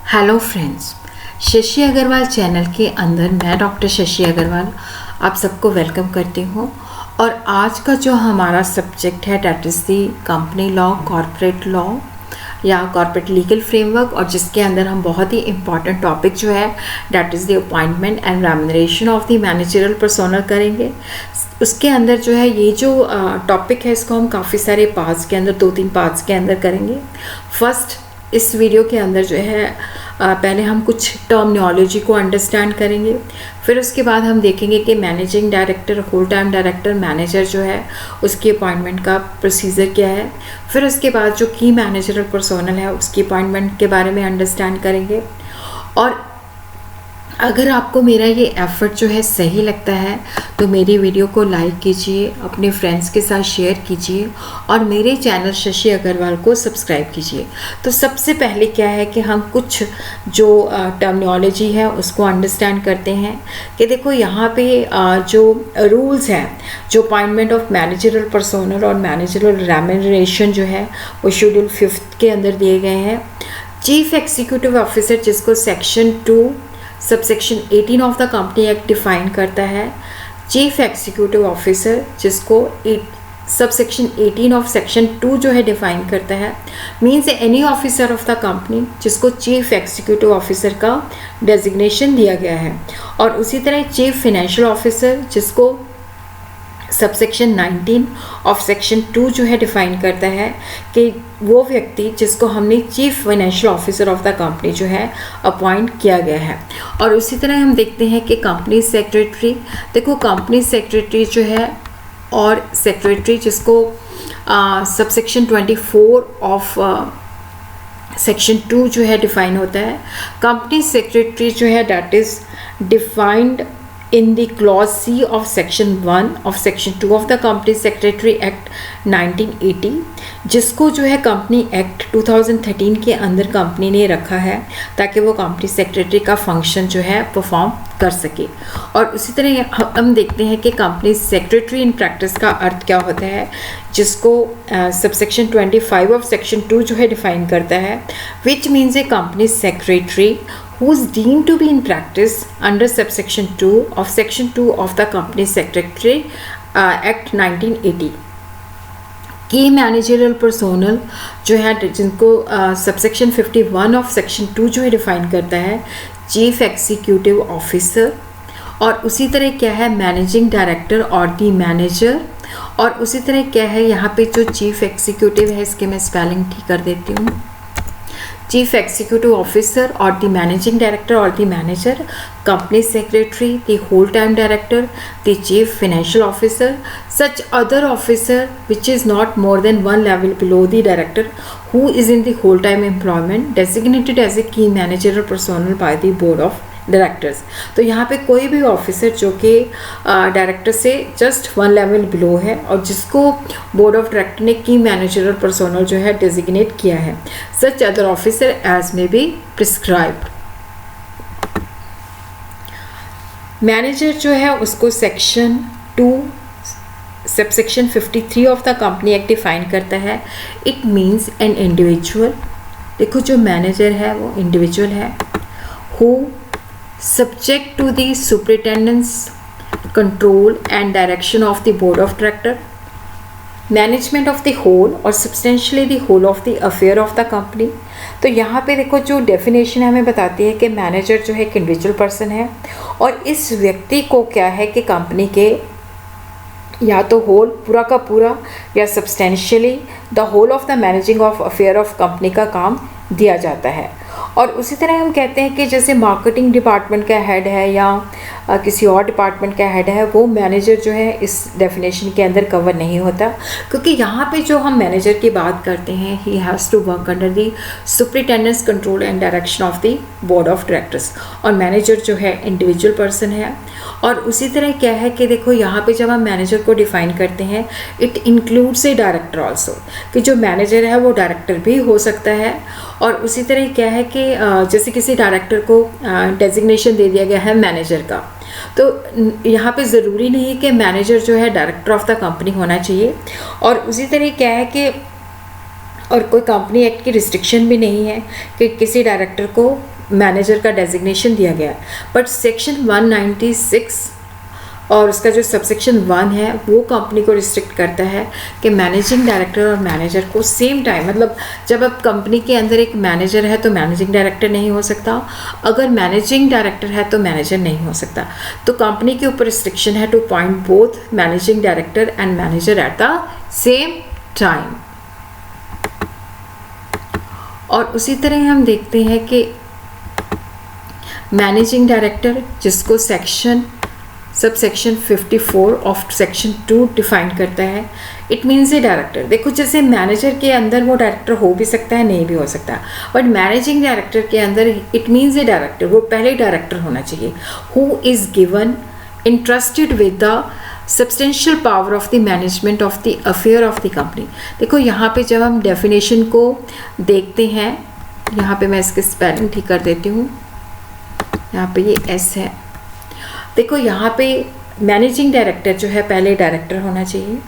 Hello friends, Shashi Agarwal channel के अंदर मैं डॉक्टर शशि अग्रवाल आप सबको वेलकम करती हूँ। और आज का जो हमारा सब्जेक्ट है that is the company law, corporate law या कॉर्पोरेट लीगल फ्रेमवर्क, और जिसके अंदर हम बहुत ही इम्पॉर्टेंट टॉपिक जो है that is the appointment and remuneration of the managerial personnel करेंगे। उसके अंदर जो है ये जो टॉपिक है इसको हम काफ़ी सारे पार्ट्स के अंदर, 2-3 पार्ट्स के अंदर करेंगे। फर्स्ट इस वीडियो के अंदर जो है पहले हम कुछ टर्मिनोलॉजी को अंडरस्टैंड करेंगे, फिर उसके बाद हम देखेंगे कि managing director, whole time director, manager जो है उसकी अपॉइंटमेंट का प्रोसीजर क्या है। फिर उसके बाद जो की मैनेजरल पर्सोनल है उसकी अपॉइंटमेंट के बारे में अंडरस्टैंड करेंगे। और अगर आपको मेरा ये एफ़र्ट जो है सही लगता है तो मेरी वीडियो को लाइक कीजिए, अपने फ्रेंड्स के साथ शेयर कीजिए और मेरे चैनल शशि अग्रवाल को सब्सक्राइब कीजिए। तो सबसे पहले क्या है कि हम कुछ जो टर्मिनोलॉजी है उसको अंडरस्टैंड करते हैं कि देखो यहाँ पे जो रूल्स हैं, जो अपॉइंटमेंट ऑफ मैनेजरल पर्सोनल और मैनेजरल रेम्यूनरेशन जो है वो शेड्यूल 5 के अंदर दिए गए हैं। चीफ एग्जीक्यूटिव ऑफिसर जिसको section 2 subsection 18 of the company act define करता है, चीफ एग्जीक्यूटिव ऑफिसर जिसको सबसेक्शन 18 ऑफ सेक्शन 2 जो है डिफाइन करता है, means any officer of the company जिसको चीफ एग्जीक्यूटिव ऑफिसर का डेजिग्नेशन दिया गया है। और उसी तरह चीफ फाइनेंशियल ऑफिसर जिसको सबसेक्शन 19 ऑफ सेक्शन 2 जो है डिफाइन करता है कि वो व्यक्ति जिसको हमने chief financial officer of the company जो है अपॉइंट किया गया है। और उसी तरह हम देखते हैं कि कंपनी सेक्रेटरी, देखो कंपनी सेक्रेटरी जो है और सेक्रेटरी जिसको सबसेक्शन 24 ऑफ सेक्शन 2 जो है डिफाइन होता है। कंपनी सेक्रेटरी जो है that is defined in the clause C of section 1 of section 2 of the company secretary act 1980, जिसको जो है कंपनी एक्ट 2013 के अंदर कंपनी ने रखा है ताकि वो कंपनी सेक्रेटरी का फंक्शन जो है परफॉर्म कर सके। और उसी तरह हम देखते हैं कि कंपनी सेक्रेटरी इन प्रैक्टिस का अर्थ क्या होता है, जिसको सबसेक्शन 25 ऑफ सेक्शन 2 जो है डिफाइन करता है, which means A company secretary who is deemed to be in practice under subsection 2 of section 2 of the company secretary act 1980। की मैनेजरियल पर्सोनल जो है जिनको सबसेक्शन 51 ऑफ सेक्शन 2 जो है डिफाइन करता है, चीफ एग्जीक्यूटिव ऑफिसर, और उसी तरह क्या है मैनेजिंग डायरेक्टर और दी मैनेजर। और उसी तरह क्या है यहाँ पे जो चीफ एग्जीक्यूटिव है, इसके मैं स्पेलिंग ठीक कर देती हूँ, चीफ एग्जीक्यूटिव ऑफिसर और द मैनेजिंग डायरेक्टर और the manager, company secretary, the whole time director, the chief financial officer, such other officer which is not more than one level below the director who is in the whole time employment designated as a key managerial personnel by the board of directors. तो यहाँ पे कोई भी officer जो कि director से just 1 level below है और जिसको बोर्ड ऑफ डायरेक्टर ने की मैनेजरल पर्सोनल जो है डेजिग्नेट किया है, such other officer as may be prescribed. Manager जो है उसको section 2 subsection 53 of the company act define करता है। इट मीन्स एन इंडिविजुअल, देखो जो मैनेजर है वो इंडिविजुअल है, who subject to the superintendence, control and direction of the board of director, management of the whole or substantially the whole of the affair of the company। तो यहाँ पे देखो जो डेफिनेशन हमें बताती है कि मैनेजर जो है एक इंडिविजुअल पर्सन है और इस व्यक्ति को क्या है कि कंपनी के या तो होल पूरा का पूरा या substantially the whole of the managing of affair of company का काम दिया जाता है। और उसी तरह हम कहते हैं कि जैसे मार्केटिंग डिपार्टमेंट का हेड है या किसी और डिपार्टमेंट का हेड है, वो मैनेजर जो है इस डेफिनेशन के अंदर कवर नहीं होता, क्योंकि यहाँ पे जो हम मैनेजर की बात करते हैं he has to work under the superintendence, control and direction of the board of directors. और मैनेजर जो है इंडिविजुअल पर्सन है। और उसी तरह क्या है कि देखो यहाँ पे जब हम मैनेजर को डिफाइन करते हैं, it includes a director also, कि जो मैनेजर है वो डायरेक्टर भी हो सकता है। और उसी तरह क्या है कि जैसे किसी डायरेक्टर को डेजिग्नेशन दे दिया गया है मैनेजर का, तो यहाँ पे ज़रूरी नहीं कि मैनेजर जो है डायरेक्टर ऑफ द कंपनी होना चाहिए। और उसी तरह क्या है कि और कोई कंपनी एक्ट की रिस्ट्रिक्शन भी नहीं है कि किसी डायरेक्टर को मैनेजर का डेजिग्नेशन दिया गया है, बट सेक्शन 196 और उसका जो सबसेक्शन 1 है वो कंपनी को रिस्ट्रिक्ट करता है कि मैनेजिंग डायरेक्टर और मैनेजर को सेम टाइम, मतलब जब अब कंपनी के अंदर एक मैनेजर है तो मैनेजिंग डायरेक्टर नहीं हो सकता, अगर मैनेजिंग डायरेक्टर है तो मैनेजर नहीं हो सकता। तो कंपनी के ऊपर रिस्ट्रिक्शन है to appoint both managing director and manager at the same time. और उसी तरह हम देखते हैं कि मैनेजिंग डायरेक्टर जिसको sub section 54 of section 2 define करता है, इट मीन्स ए डायरेक्टर। देखो जैसे मैनेजर के अंदर वो डायरेक्टर हो भी सकता है, नहीं भी हो सकता, बट मैनेजिंग डायरेक्टर के अंदर इट मीन्स ए डायरेक्टर, वो पहले डायरेक्टर होना चाहिए, who is given interested with the substantial power of the management of the affair of the company. देखो यहाँ पे जब हम डेफिनेशन को देखते हैं, यहाँ पे मैं इसके स्पेलिंग ठीक कर देती हूँ, यहाँ पे ये एस है। देखो यहाँ पे मैनेजिंग डायरेक्टर जो है पहले डायरेक्टर होना चाहिए,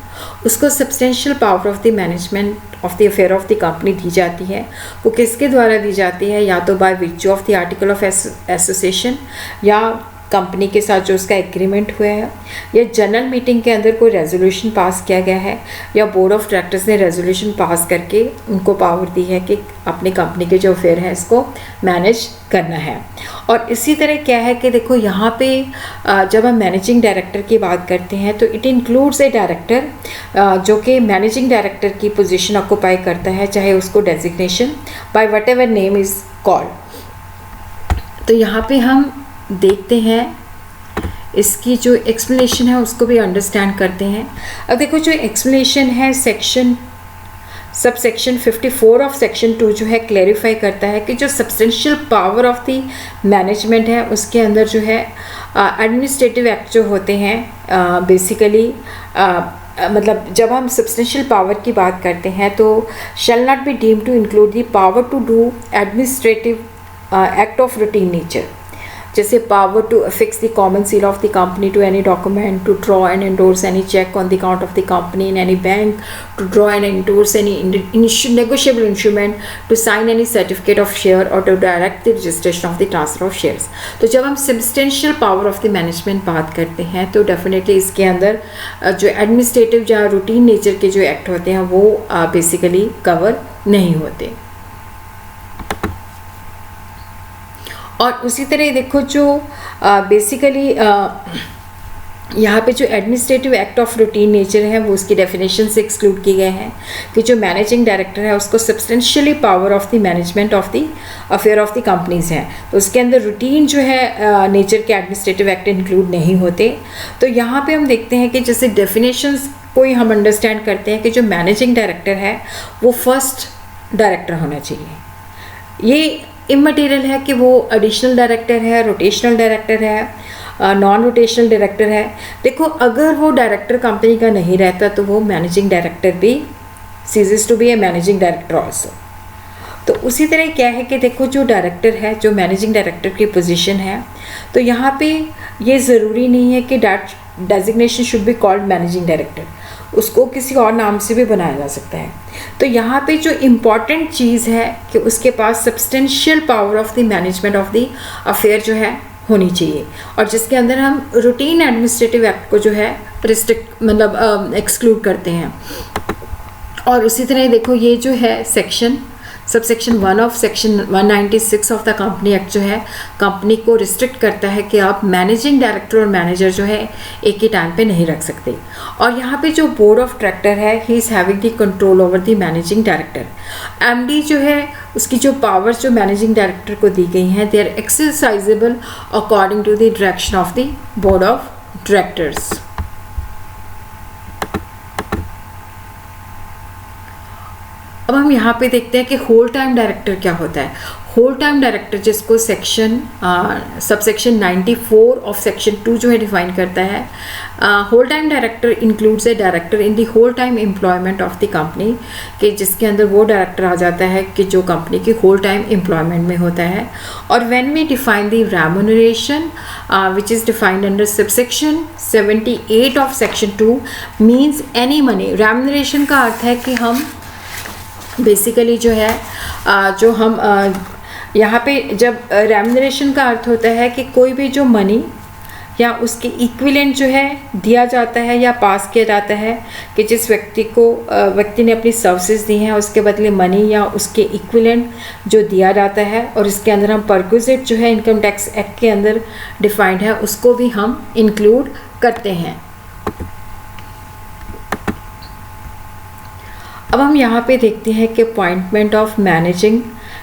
उसको substantial power of the management of the affair of the company दी जाती है। वो किसके द्वारा दी जाती है? या तो by virtue of the article of association, या कंपनी के साथ जो उसका एग्रीमेंट हुआ है, या जनरल मीटिंग के अंदर कोई रेजोल्यूशन पास किया गया है, या बोर्ड ऑफ डायरेक्टर्स ने रेजोल्यूशन पास करके उनको पावर दी है कि अपनी कंपनी के जो अफेयर है इसको मैनेज करना है। और इसी तरह क्या है कि देखो यहाँ पे जब हम मैनेजिंग डायरेक्टर की बात करते हैं तो इट इंक्लूड्स ए डायरेक्टर जो कि मैनेजिंग डायरेक्टर की पोजीशन ऑक्यूपाई करता है, चाहे उसको designation by whatever name is called. तो यहाँ पे हम देखते हैं इसकी जो एक्सप्लेनेशन है उसको भी अंडरस्टैंड करते हैं। अब देखो जो एक्सप्लेनेशन है सब सेक्शन 54 ऑफ सेक्शन 2 जो है क्लैरिफाई करता है कि जो substantial power of the management है उसके अंदर जो है एडमिनिस्ट्रेटिव एक्ट जो होते हैं बेसिकली मतलब जब हम सब्सटेंशियल पावर की बात करते हैं तो shall not be deemed to include the power to do administrative act of routine nature, जैसे power to affix the common seal of the company to any document, to draw and endorse any check on the account of the company in any bank, to draw and endorse any negotiable instrument, to sign any certificate of share or to direct the registration of the transfer of shares। तो जब हम substantial power of the management बात करते हैं तो definitely इसके अंदर जो एडमिनिस्ट्रेटिव या रूटीन नेचर के जो एक्ट होते हैं वो बेसिकली कवर नहीं होते। और उसी तरह देखो जो बेसिकली यहाँ पे जो administrative act of routine nature है वो उसकी डेफिनेशन से एक्सक्लूड किए गए हैं कि जो मैनेजिंग डायरेक्टर है उसको substantially power of the management of the affair of the companies हैं, तो उसके अंदर रूटीन जो है नेचर के एडमिनिस्ट्रेटिव एक्ट इंक्लूड नहीं होते। तो यहाँ पे हम देखते हैं कि जैसे डेफिनेशंस को ही हम अंडरस्टैंड करते हैं कि जो मैनेजिंग डायरेक्टर है वो फर्स्ट डायरेक्टर होना चाहिए। ये इमटेरियल है कि वो एडिशनल डायरेक्टर है, रोटेशनल डायरेक्टर है, नॉन रोटेशनल डायरेक्टर है। देखो अगर वो डायरेक्टर कंपनी का नहीं रहता तो वो मैनेजिंग डायरेक्टर भी ceases to be a managing director also. तो उसी तरह क्या है कि देखो जो डायरेक्टर है, जो मैनेजिंग डायरेक्टर की पोजीशन है, तो यहाँ पे ये ज़रूरी नहीं है कि designation should be called managing director, उसको किसी और नाम से भी बनाया जा सकता है। तो यहाँ पे जो इम्पॉर्टेंट चीज़ है कि उसके पास substantial power of the management of the affair जो है होनी चाहिए, और जिसके अंदर हम रूटीन एडमिनिस्ट्रेटिव एक्ट को जो है रिस्ट्रिक्ट मतलब एक्सक्लूड करते हैं। और उसी तरह देखो ये जो है sub section 1 of section 196 of the company act जो है कंपनी को रिस्ट्रिक्ट करता है कि आप मैनेजिंग डायरेक्टर और मैनेजर जो है एक ही टाइम पे नहीं रख सकते। और यहाँ पे जो बोर्ड ऑफ डायरेक्टर है he is having the control over the managing director. MD जो है उसकी जो पावर्स जो मैनेजिंग डायरेक्टर को दी गई हैं they are exercisable according to the direction of the board of directors. अब हम यहाँ पे देखते हैं कि होल टाइम डायरेक्टर क्या होता है। होल टाइम डायरेक्टर जिसको सब सेक्शन 94 ऑफ सेक्शन 2 जो है डिफाइन करता है। Whole time director includes a director in the whole time employment of the company, कि जिसके अंदर वो डायरेक्टर आ जाता है कि जो कंपनी की होल टाइम एम्प्लॉयमेंट में होता है। और when we define the remuneration which is defined under sub section 78 of section 2 means any money. Remuneration का अर्थ है कि हम बेसिकली जो है जो हम यहाँ पे जब रेम्यूनरेशन का अर्थ होता है कि कोई भी जो मनी या उसके इक्विवेलेंट जो है दिया जाता है या पास किया जाता है, कि जिस व्यक्ति ने अपनी सर्विसेज दी हैं उसके बदले मनी या उसके इक्विवेलेंट जो दिया जाता है, और इसके अंदर हम परक्विजिट जो है इनकम टैक्स एक्ट के अंदर डिफाइंड है, उसको भी हम इंक्लूड करते हैं। अब हम यहाँ पे देखते हैं कि appointment of managing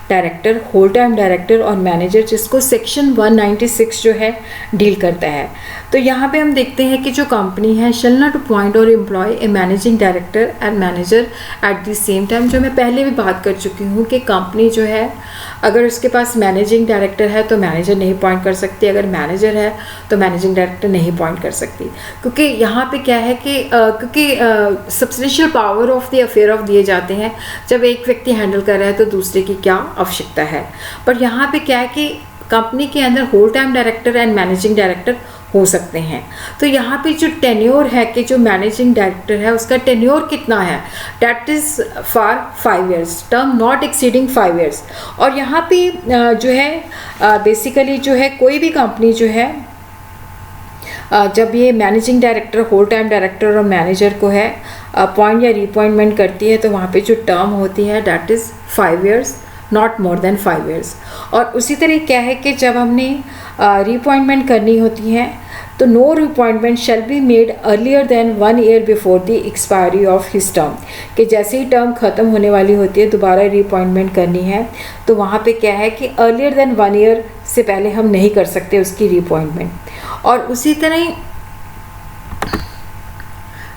director, whole time director और मैनेजर, जिसको सेक्शन 196 जो है डील करता है। तो यहाँ पे हम देखते हैं कि जो कंपनी है shall not appoint or employ a managing director and manager at the same time. जो मैं पहले भी बात कर चुकी हूँ कि कंपनी जो है अगर उसके पास मैनेजिंग डायरेक्टर है तो मैनेजर नहीं अपॉइंट कर सकती, अगर मैनेजर है तो मैनेजिंग डायरेक्टर नहीं अपॉइंट कर सकती, क्योंकि यहाँ पे क्या है कि क्योंकि substantial power of the affair of दिए जाते हैं। जब एक व्यक्ति हैंडल कर रहा है तो दूसरे की क्या आवश्यकता है। पर यहाँ पे क्या है कि कंपनी के अंदर whole time director and managing director हो सकते हैं। तो यहाँ पे जो टेन्योर है कि जो मैनेजिंग डायरेक्टर है उसका टेन्योर कितना है, that is for 5 years, term not exceeding 5 years। और यहाँ पे जो है बेसिकली जो है कोई भी कंपनी जो है जब ये managing director, whole time director और मैनेजर को है अपॉइंट या रिअपॉइंटमेंट करती है तो वहाँ पे जो टर्म होती है that is 5 years, not more than 5 years। और उसी तरह क्या है कि जब हमने रिअपॉइंटमेंट करनी होती है तो no reappointment shall be made earlier than 1 year before the expiry of his term, कि जैसे ही टर्म ख़त्म होने वाली होती है दोबारा रिअपॉइंटमेंट करनी है तो वहाँ पे क्या है कि अर्लियर देन 1 year से पहले हम नहीं कर सकते उसकी रिअपॉइंटमेंट। और उसी तरह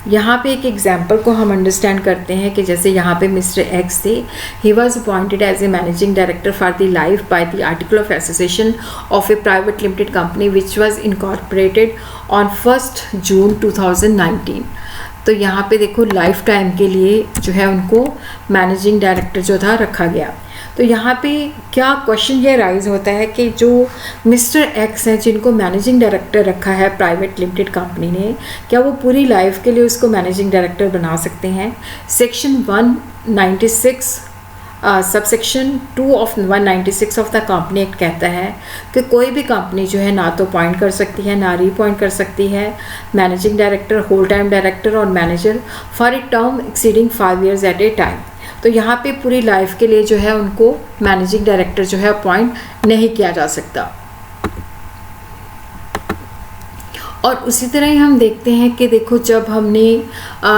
यहाँ पे एक एग्जाम्पल को हम अंडरस्टैंड करते हैं कि जैसे यहाँ पे मिस्टर एक्स थे, he was appointed as a managing director for the life by the article of association of a private limited company which was incorporated on 1 June 2019। तो यहाँ पे देखो लाइफ टाइम के लिए जो है उनको मैनेजिंग डायरेक्टर जो था रखा गया। तो यहाँ पे क्या क्वेश्चन ये राइज होता है कि जो मिस्टर एक्स हैं जिनको मैनेजिंग डायरेक्टर रखा है प्राइवेट लिमिटेड कंपनी ने, क्या वो पूरी लाइफ के लिए उसको मैनेजिंग डायरेक्टर बना सकते हैं? Section 196 subsection 2 of 196 of the company act कहता है कि कोई भी कंपनी जो है ना तो अपॉइंट कर सकती है ना रीअपॉइंट कर सकती है managing director, whole time director और manager for a term exceeding 5 years at a time. तो यहाँ पे पूरी लाइफ के लिए जो है उनको मैनेजिंग डायरेक्टर जो है अपॉइंट नहीं किया जा सकता। और उसी तरह ही हम देखते हैं कि देखो जब हमने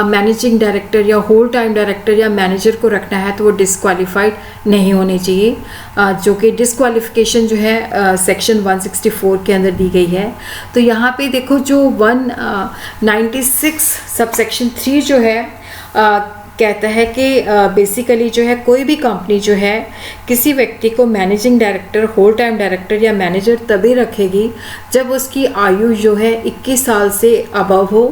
मैनेजिंग डायरेक्टर या होल टाइम डायरेक्टर या मैनेजर को रखना है तो वो डिस्क्वालीफाइड नहीं होने चाहिए, जो कि डिस्क्वालिफिकेशन जो है सेक्शन 164 के अंदर दी गई है। तो यहाँ पे देखो जो 196 सबसेक्शन 3 जो है कहता है कि बेसिकली जो है कोई भी कंपनी जो है किसी व्यक्ति को managing director, whole time director या मैनेजर तभी रखेगी जब उसकी आयु जो है 21 साल से अबव हो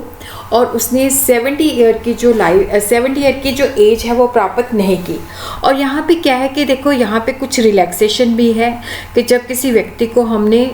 और उसने 70 ईयर की जो 70 ईयर की जो एज है वो प्राप्त नहीं की। और यहाँ पे क्या है कि देखो यहाँ पे कुछ रिलैक्सेशन भी है कि जब किसी व्यक्ति को हमने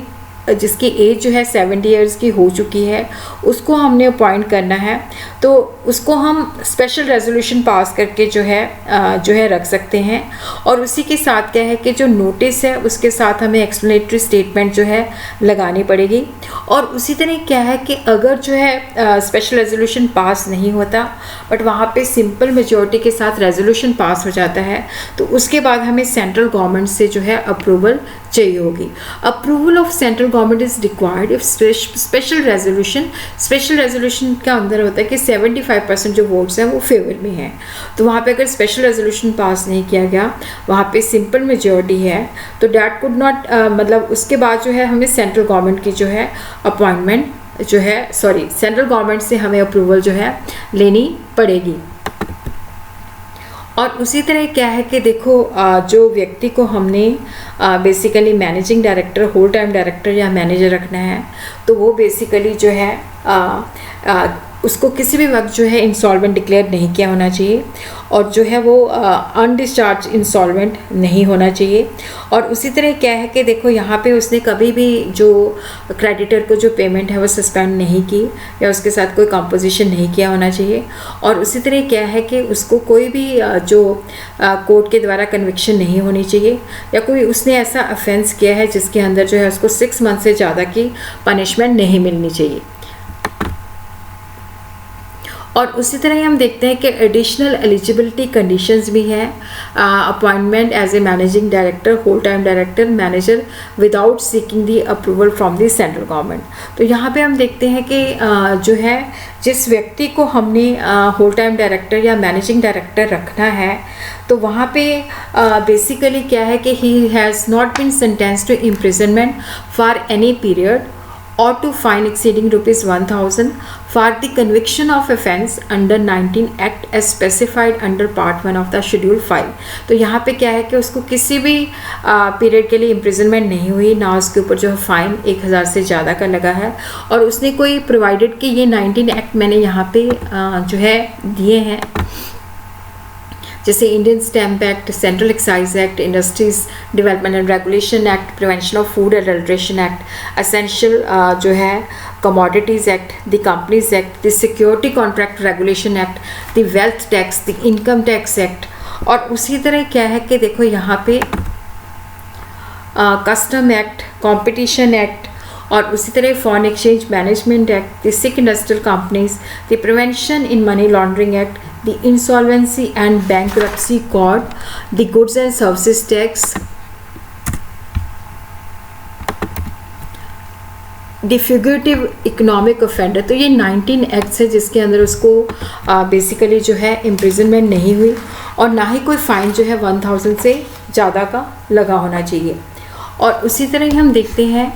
जिसकी एज जो है 70 ईयर्स की हो चुकी है उसको हमने अपॉइंट करना है तो उसको हम स्पेशल रेजोल्यूशन पास करके जो है रख सकते हैं। और उसी के साथ क्या है कि जो नोटिस है उसके साथ हमें एक्सप्लेनेटरी स्टेटमेंट जो है लगानी पड़ेगी। और उसी तरह क्या है कि अगर जो है स्पेशल रेजोल्यूशन पास नहीं होता बट वहाँ पे सिंपल मेजॉरिटी के साथ रेजोल्यूशन पास हो जाता है तो उसके बाद हमें सेंट्रल गवर्नमेंट से जो है अप्रूवल चाहिए होगी। Approval of central government is required if special resolution का अंदर होता है कि 75% जो वोट्स हैं वो फेवर में हैं। तो वहाँ पे अगर स्पेशल रेजोल्यूशन पास नहीं किया गया, वहाँ पे सिंपल मेजॉरिटी है तो डैट कुड नॉट मतलब उसके बाद जो है हमें सेंट्रल गवर्नमेंट की जो है अपॉइंटमेंट जो है सेंट्रल गवर्नमेंट से हमें अप्रूवल जो है लेनी पड़ेगी। और उसी तरह क्या है कि देखो जो व्यक्ति को हमने basically managing director, whole time director या मैनेजर रखना है तो वो बेसिकली जो है उसको किसी भी वक्त जो है इंसॉल्वेंट डिक्लेयर नहीं किया होना चाहिए और जो है वो अनडिस्चार्ज इंसॉल्वेंट नहीं होना चाहिए। और उसी तरह क्या है कि देखो यहाँ पे उसने कभी भी जो क्रेडिटर को जो पेमेंट है वो सस्पेंड नहीं की या उसके साथ कोई कंपोजिशन नहीं किया होना चाहिए। और उसी तरह क्या है कि उसको कोई भी जो कोर्ट के द्वारा कन्विक्शन नहीं होनी चाहिए या कोई उसने ऐसा ऑफेंस किया है जिसके अंदर जो है उसको 6 मंथ से ज़्यादा की पनिशमेंट नहीं मिलनी चाहिए। और उसी तरह ही हम देखते हैं कि एडिशनल एलिजिबिलिटी कंडीशंस भी हैं। Appointment as a managing director, whole time director, manager without seeking the approval from the central government. तो यहाँ पे हम देखते हैं कि जो है जिस व्यक्ति को हमने होल टाइम डायरेक्टर या मैनेजिंग डायरेक्टर रखना है तो वहाँ पे बेसिकली क्या है कि he has not been sentenced to imprisonment for any period or to fine exceeding ₹1,000 for the conviction of offence under 19 Act as specified under Part 1 of the Schedule 5। तो यहाँ पे क्या है कि उसको किसी भी पीरियड के लिए इम्प्रिजनमेंट नहीं हुई, ना उसके ऊपर जो है फाइन 1,000 से ज़्यादा का लगा है और उसने कोई प्रोवाइडेड कि ये 19 एक्ट मैंने यहाँ पे जो है दिए हैं, जैसे Indian stamp act, central excise act, industries development and regulation act, prevention of food adulteration act, essential जो है commodities act, the companies act, the security contract regulation act, the wealth tax, the income tax act. और उसी तरह क्या है कि देखो यहाँ पे कस्टम एक्ट, कॉम्पिटिशन एक्ट और उसी तरह foreign exchange management act, the sick industrial companies, the prevention in money laundering act, the insolvency and bankruptcy code, the goods and services tax, the fugitive economic offender। तो ये 19 acts है जिसके अंदर उसको basically जो है इम्प्रिजनमेंट नहीं हुई और ना ही कोई फाइन जो है 1,000 से ज़्यादा का लगा होना चाहिए। और उसी तरह ही हम देखते हैं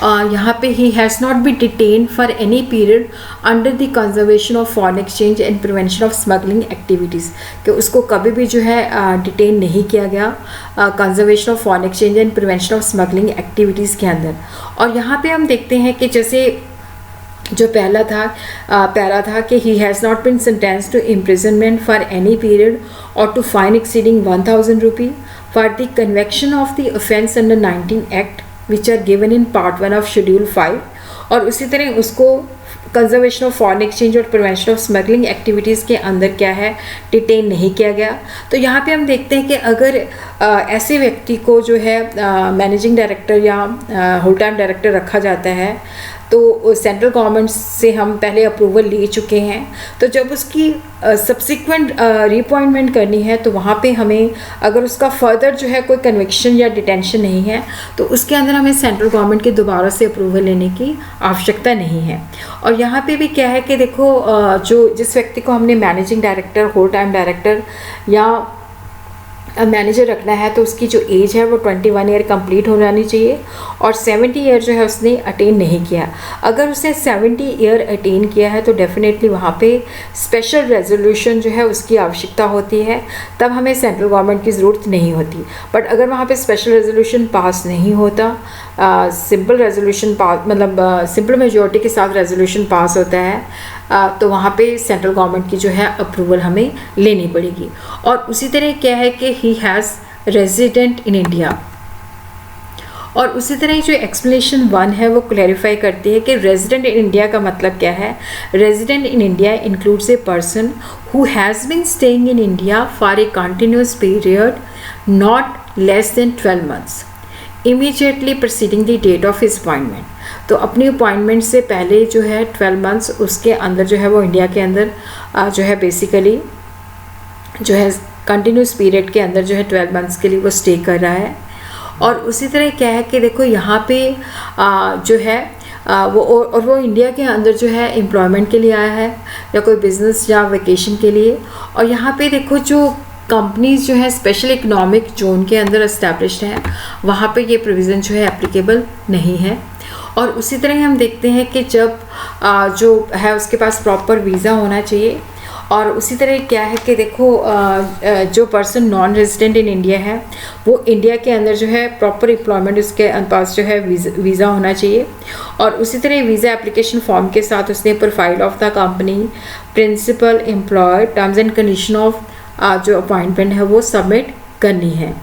यहाँ पे ही has not be detain for any period under the conservation of foreign exchange and prevention of smuggling activities, कि उसको कभी भी जो है डिटेन नहीं किया गया conservation of foreign exchange and prevention of smuggling activities के अंदर। और यहाँ पे हम देखते हैं कि जैसे जो पहला था पैरा था कि he has not been sentenced to imprisonment for any period और to fine exceeding ₹1,000 for the conviction of the offence under 19 act which are given in Part 1 of Schedule 5। और उसी तरह उसको कंजर्वेशन ऑफ फॉरेन एक्सचेंज और prevention of smuggling activities के अंदर क्या है डिटेन नहीं किया गया। तो यहाँ पे हम देखते हैं कि अगर ऐसे व्यक्ति को जो है मैनेजिंग डायरेक्टर या होल टाइम डायरेक्टर रखा जाता है तो सेंट्रल गवर्नमेंट से हम पहले अप्रूवल ले चुके हैं, तो जब उसकी सब्सिक्वेंट रीअपॉइंटमेंट करनी है तो वहाँ पे हमें अगर उसका फर्दर जो है कोई कन्विक्शन या डिटेंशन नहीं है तो उसके अंदर हमें सेंट्रल गवर्नमेंट के दोबारा से अप्रूवल लेने की आवश्यकता नहीं है। और यहाँ पे भी क्या है कि देखो जो जिस व्यक्ति को हमने managing director, whole time director या मैनेजर रखना है तो उसकी जो एज है वो 21 ईयर कंप्लीट हो जानी चाहिए और 70 ईयर जो है उसने अटेन नहीं किया। अगर उसने 70 ईयर अटेन किया है तो डेफिनेटली वहाँ पे स्पेशल रेजोल्यूशन जो है उसकी आवश्यकता होती है, तब हमें सेंट्रल गवर्नमेंट की ज़रूरत नहीं होती। बट अगर वहाँ पे स्पेशल रेजोल्यूशन पास नहीं होता, सिंपल रेजोल्यूशन पास मतलब सिंपल मेजॉरिटी के साथ रेजोल्यूशन पास होता है तो वहाँ पे सेंट्रल गवर्नमेंट की जो है अप्रूवल हमें लेनी पड़ेगी। और उसी तरह क्या है कि he has resident in India. और उसी तरह जो एक्सप्लेनेशन 1 है वो क्लैरिफाई करती है कि रेजिडेंट इन इंडिया का मतलब क्या है। Resident in India includes a person who has been staying in India for a continuous period not less than 12 months immediately preceding the date of his appointment. तो अपनी appointment से पहले जो है 12 months उसके अंदर जो है वो इंडिया के अंदर जो है बेसिकली जो है कंटिन्यूस पीरियड के अंदर जो है 12 months के लिए वो स्टे कर रहा है। और उसी तरह क्या है कि देखो यहाँ पे जो है वो इंडिया के अंदर जो है एम्प्लॉयमेंट के लिए आया है या कोई बिज़नेस या वेकेशन के लिए। और यहाँ पे देखो जो कंपनीज जो है स्पेशल इकोनॉमिक जोन के अंदर इस्टेब्लिश्ड हैं वहाँ पे ये प्रोविज़न जो है एप्लीकेबल नहीं है। और उसी तरह हम देखते हैं कि जब जो है उसके पास प्रॉपर वीज़ा होना चाहिए और उसी तरह क्या है कि देखो जो person non resident in India है वो इंडिया के अंदर जो है प्रॉपर एम्प्लॉयमेंट उसके पास जो है वीज़ा होना चाहिए। और उसी तरह वीज़ा एप्लीकेशन फॉर्म के साथ उसने profile of the company, principal employ, terms and condition of जो अपॉइंटमेंट है वो सबमिट करनी है।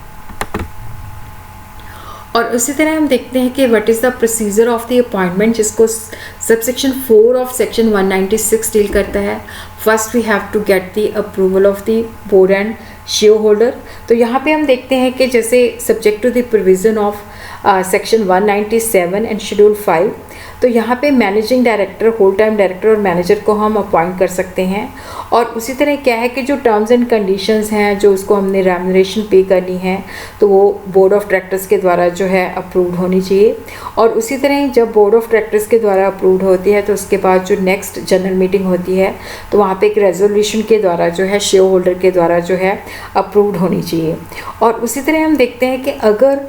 और उसी तरह हम देखते हैं कि what is the procedure of the appointment, जिसको सबसेक्शन 4 ऑफ सेक्शन 196 डील करता है। First we have to get the approval of the board and shareholder. तो यहाँ पे हम देखते हैं कि जैसे subject to the provision of section 197 and schedule 5, तो यहाँ पे managing director, whole time director और मैनेजर को हम अपॉइंट कर सकते हैं। और उसी तरह क्या है कि जो टर्म्स एंड कंडीशंस हैं जो उसको हमने रेम्यूनरेशन पे करनी है तो वो बोर्ड ऑफ डायरेक्टर्स के द्वारा जो है अप्रूव्ड होनी चाहिए। और उसी तरह जब बोर्ड ऑफ डायरेक्टर्स के द्वारा अप्रूव्ड होती है तो उसके बाद जो नेक्स्ट जनरल मीटिंग होती है तो वहाँ पे एक रेजोल्यूशन के द्वारा जो है शेयर होल्डर के द्वारा जो है अप्रूव्ड होनी चाहिए। और उसी तरह हम देखते हैं कि अगर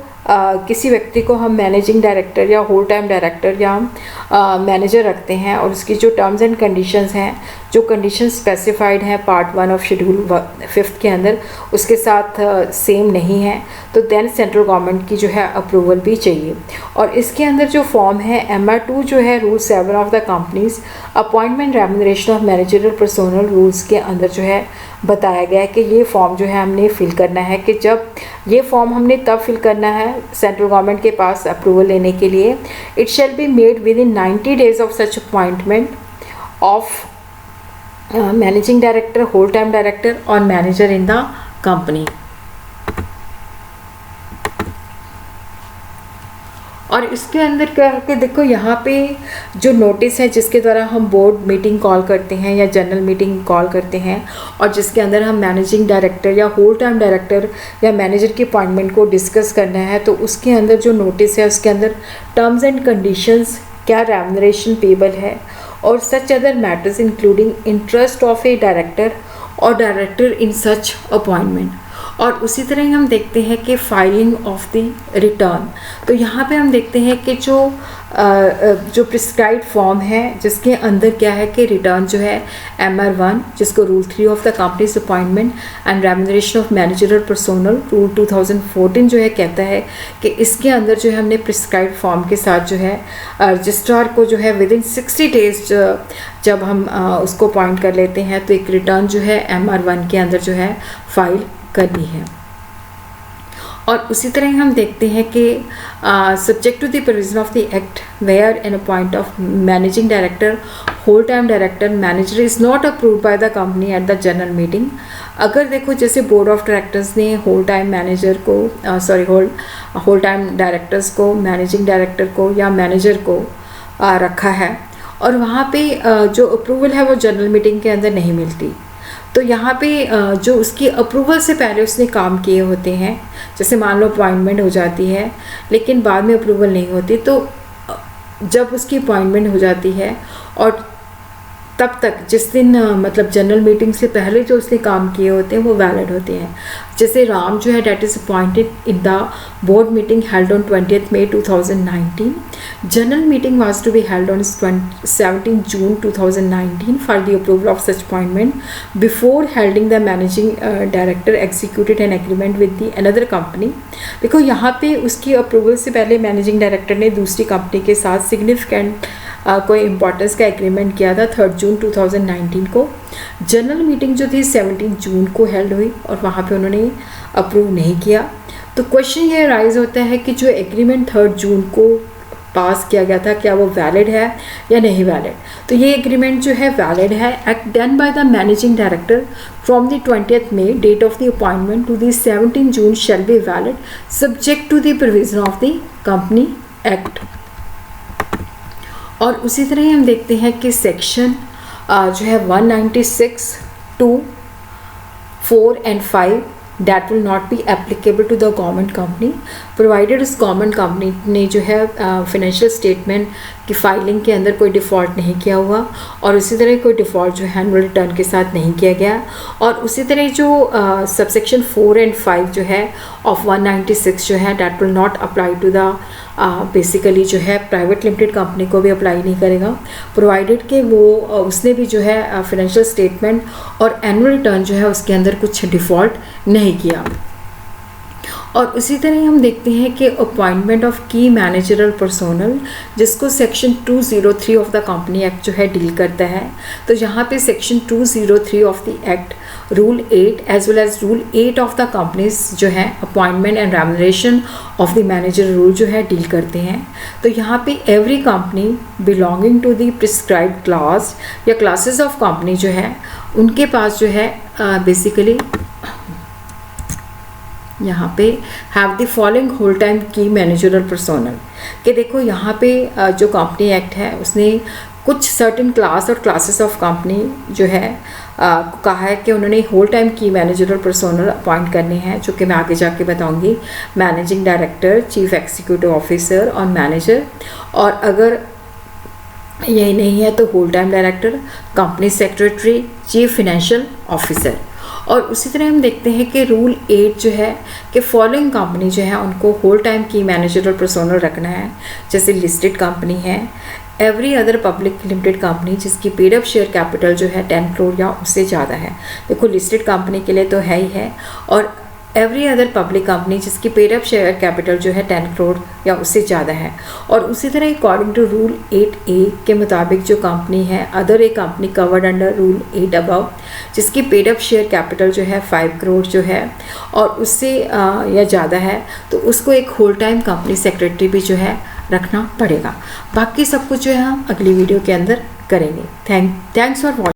किसी व्यक्ति को हम मैनेजिंग डायरेक्टर या होल टाइम डायरेक्टर या मैनेजर रखते हैं और उसकी जो टर्म्स एंड कंडीशंस हैं, जो कंडीशन स्पेसिफाइड हैं पार्ट 1 ऑफ शेड्यूल 5 के अंदर उसके साथ सेम नहीं है तो देन सेंट्रल गवर्नमेंट की जो है अप्रूवल भी चाहिए। और इसके अंदर जो फॉर्म है MR2 जो है rule 7 of the companies appointment remuneration of managerial personnel rules के अंदर जो है बताया गया है कि ये फॉर्म जो है हमने फिल करना है, कि जब ये फॉर्म हमने तब फिल करना है सेंट्रल गवर्नमेंट के पास अप्रूवल लेने के लिए। It shall be made within 90 days of such appointment of managing director, whole time director और मैनेजर इन द कंपनी। और इसके अंदर क्या है कि देखो यहाँ पे जो नोटिस है जिसके द्वारा हम बोर्ड मीटिंग कॉल करते हैं या जनरल मीटिंग कॉल करते हैं और जिसके अंदर हम मैनेजिंग डायरेक्टर या होल टाइम डायरेक्टर या मैनेजर की अपॉइंटमेंट को डिस्कस करना है, तो उसके अंदर जो नोटिस है उसके अंदर टर्म्स एंड कंडीशंस, क्या रेम्यूनरेशन पेबल है और such other matters including interest of A director और डायरेक्टर इन सच अपॉइंटमेंट। और उसी तरह ही हम देखते हैं कि फाइलिंग ऑफ द रिटर्न, तो यहाँ पे हम देखते हैं कि जो प्रिस्क्राइब्ड फॉर्म है जिसके अंदर क्या है कि रिटर्न जो है MR1 जिसको rule 3 of the companies appointment and remuneration of managerial personnel rule 2014 जो है कहता है कि इसके अंदर जो है हमने प्रिस्क्राइब्ड फॉर्म के साथ जो है रजिस्ट्रार को जो है विद इन 60 डेज जब हम उसको अपॉइंट कर लेते हैं तो एक रिटर्न जो है MR1 के अंदर जो है फाइल करनी है। और उसी तरह हम देखते हैं कि subject to the provision of the act where an appoint of managing director, whole time director, manager is not approved by the company at the general meeting. अगर देखो जैसे बोर्ड ऑफ डायरेक्टर्स ने होल टाइम मैनेजर को whole time directors को, managing director को या manager को रखा है और वहाँ पे जो अप्रूवल है वो जनरल मीटिंग के अंदर नहीं मिलती, तो यहाँ पे जो उसकी अप्रूवल से पहले उसने काम किए होते हैं, जैसे मान लो अपॉइंटमेंट हो जाती है लेकिन बाद में अप्रूवल नहीं होती, तो जब उसकी अपॉइंटमेंट हो जाती है और तब तक जिस दिन मतलब जनरल मीटिंग से पहले जो उसने काम किए होते हैं वो वैलिड होते हैं। जैसे राम जो है that is appointed in the board meeting held on 20th May 2019। General meeting was to be held on 17 June 2019 for the approval of such appointment before holding the managing director executed an agreement with the another company. देखो यहाँ पे उसकी approval से पहले managing director ने दूसरी company के साथ सिग्निफिकेंट कोई इम्पोर्टेंस का एग्रीमेंट किया था 3 June 2019 को। जनरल मीटिंग जो थी 17 जून को हेल्ड हुई और वहाँ पे उन्होंने अप्रूव नहीं किया। तो क्वेश्चन ये राइज होता है कि जो एग्रीमेंट 3 जून को पास किया गया था क्या वो वैलिड है या नहीं वैलिड। तो ये एग्रीमेंट जो है वैलिड है। Act done by the managing director from the 20th May date of the appointment to the 17 June shall be valid subject to the provision of the company act. और उसी तरह ही हम देखते हैं कि सेक्शन जो है 196, 2, 4 and 5 that will not be applicable to the government company provided उस गवर्नमेंट कंपनी ने जो है फाइनेंशियल स्टेटमेंट कि फाइलिंग के अंदर कोई डिफ़ॉल्ट नहीं किया हुआ, और उसी तरह कोई डिफ़ॉल्ट जो है एनुअल रिटर्न के साथ नहीं किया गया। और उसी तरह जो सबसेक्शन 4 एंड 5 जो है ऑफ 196 जो है that will not apply to the basically जो है प्राइवेट लिमिटेड कंपनी को भी अप्लाई नहीं करेगा, प्रोवाइडेड कि वो उसने भी जो है फाइनेंशियल स्टेटमेंट और एनुअल रिटर्न जो है उसके अंदर कुछ डिफ़ॉल्ट नहीं किया। और उसी तरह हम देखते हैं कि appointment of key managerial personnel, जिसको section 203 of the company act जो है डील करता है। तो यहाँ पे section 203 of the act rule 8 as well as rule 8 of the companies जो है appointment and remuneration of the manager rule जो है डील करते हैं। तो यहाँ पे every company belonging to the prescribed class या क्लासेस ऑफ कंपनी जो है उनके पास जो है बेसिकली यहाँ पे have the following whole time key managerial personnel, कि देखो यहाँ पे जो कंपनी एक्ट है उसने कुछ सर्टेन क्लास और क्लासेस ऑफ कंपनी जो है कहा है कि उन्होंने whole time key managerial personnel appoint करने हैं, जो कि मैं आगे जाके बताऊंगी, managing director, chief executive officer और मैनेजर। और अगर यही नहीं है तो whole time director, company secretary, chief financial officer. और उसी तरह हम देखते हैं कि रूल 8 जो है कि फॉलोइंग कंपनी जो है उनको whole time key managerial personnel रखना है, जैसे लिस्टेड कंपनी है, every other public limited company जिसकी पेड अप शेयर कैपिटल जो है 10 करोड़ या उससे ज़्यादा है। देखो लिस्टेड कंपनी के लिए तो है ही है, और एवरी अदर पब्लिक कंपनी जिसकी पेड अप शेयर कैपिटल जो है 10 करोड़ या उससे ज़्यादा है। और उसी तरह अकॉर्डिंग टू रूल 8A के मुताबिक जो कंपनी है other a company covered under rule 8 above जिसकी पेड अप शेयर कैपिटल जो है 5 करोड़ जो है और उससे या ज़्यादा है, तो उसको एक होल टाइम कंपनी सेक्रेटरी भी जो है रखना पड़ेगा। बाकी सब कुछ जो है हम अगली वीडियो के अंदर करेंगे। Thanks for watching.